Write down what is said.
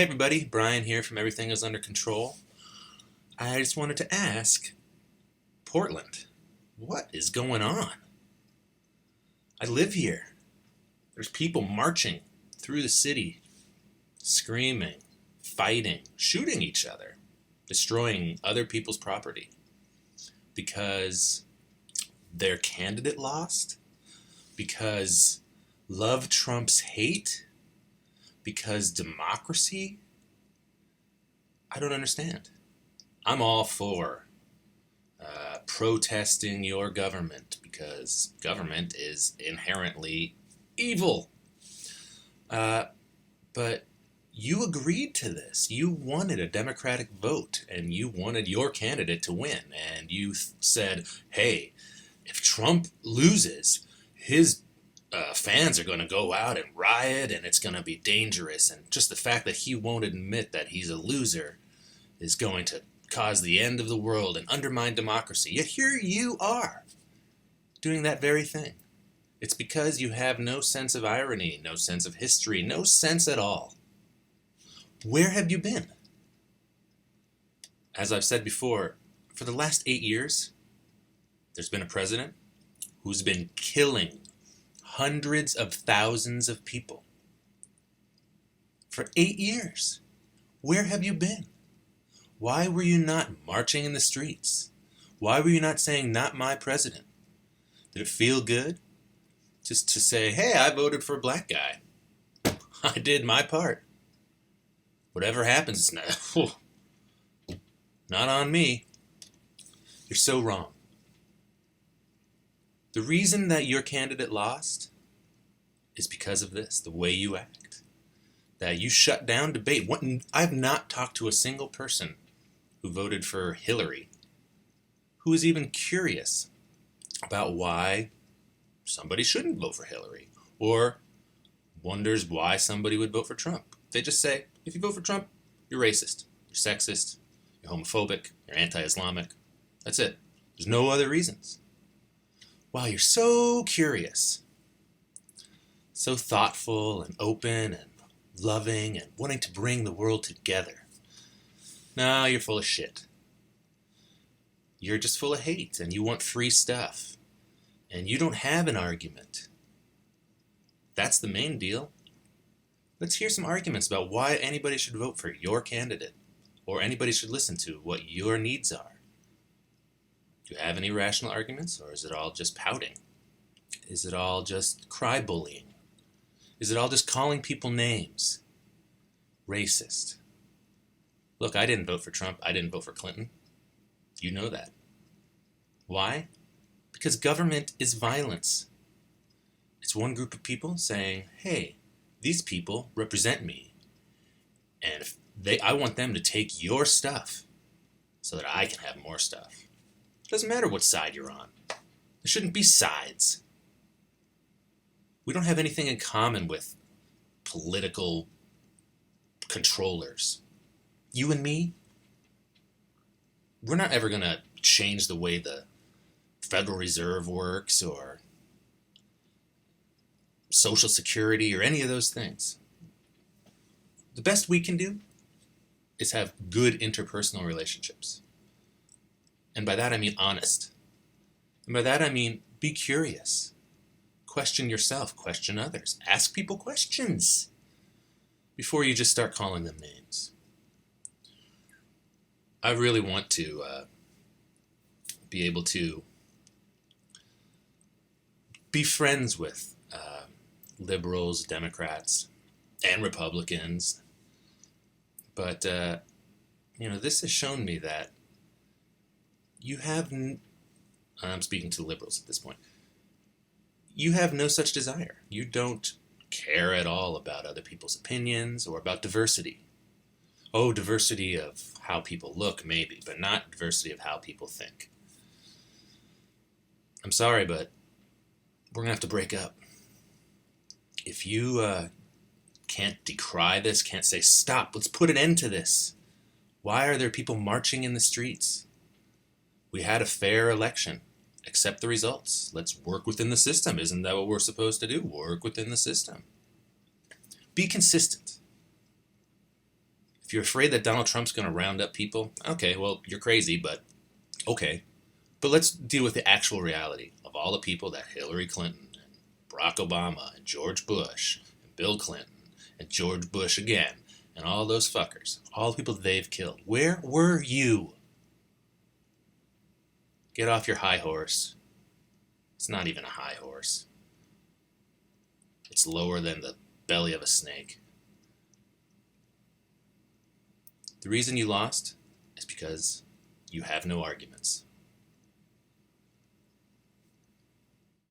Hey everybody, Brian here from Everything is Under Control. I just wanted to ask, Portland, what is going on? I live here. There's people marching through the city, screaming, fighting, shooting each other, destroying other people's property because their candidate lost, because love trumps hate, because democracy. I don't understand. I'm all for protesting your government because government is inherently evil. But you agreed to this. You wanted a democratic vote and you wanted your candidate to win. And you said, hey, if Trump loses, his fans are going to go out and riot and it's going to be dangerous. And just the fact that he won't admit that he's a loser is going to cause the end of the world and undermine democracy. Yet here you are doing that very thing. It's because you have no sense of irony, no sense of history, no sense at all. Where have you been? As I've said before, for the last 8 years, there's been a president who's been killing hundreds of thousands of people. For 8 years. Where have you been? Why were you not marching in the streets? Why were you not saying, not my president? Did it feel good? Just to say, hey, I voted for a black guy. I did my part. Whatever happens, not on me. You're so wrong. The reason that your candidate lost is because of this, the way you act. That you shut down debate. I've not talked to a single person who voted for Hillary who is even curious about why somebody shouldn't vote for Hillary or wonders why somebody would vote for Trump. They just say, if you vote for Trump, you're racist, you're sexist, you're homophobic, you're anti-Islamic. That's it. There's no other reasons. Wow, you're so curious, so thoughtful and open and loving and wanting to bring the world together. No, you're full of shit. You're just full of hate and you want free stuff. And you don't have an argument. That's the main deal. Let's hear some arguments about why anybody should vote for your candidate or anybody should listen to what your needs are. Do you have any rational arguments, or is it all just pouting? Is it all just cry bullying? Is it all just calling people names? Racist. Look, I didn't vote for Trump. I didn't vote for Clinton. You know that. Why? Because government is violence. It's one group of people saying, hey, these people represent me. And I want them to take your stuff so that I can have more stuff. It doesn't matter what side you're on. There shouldn't be sides. We don't have anything in common with political controllers. You and me, we're not ever going to change the way the Federal Reserve works or Social Security or any of those things. The best we can do is have good interpersonal relationships. And by that I mean honest. And by that I mean be curious. Question yourself, question others. Ask people questions before you just start calling them names. I really want to be able to be friends with liberals, Democrats, and Republicans. But, this has shown me that you have, I'm speaking to liberals at this point, you have no such desire. You don't care at all about other people's opinions or about diversity. Oh, diversity of how people look, maybe, but not diversity of how people think. I'm sorry, but we're going to have to break up. If you can't decry this, can't say, stop, let's put an end to this. Why are there people marching in the streets? We had a fair election. Accept the results. Let's work within the system. Isn't that what we're supposed to do? Work within the system. Be consistent. If you're afraid that Donald Trump's going to round up people, okay, well, you're crazy, but okay. But let's deal with the actual reality of all the people that Hillary Clinton and Barack Obama and George Bush and Bill Clinton and George Bush again and all those fuckers, all the people they've killed. Where were you? Get off your high horse. It's not even a high horse. It's lower than the belly of a snake. The reason you lost is because you have no arguments.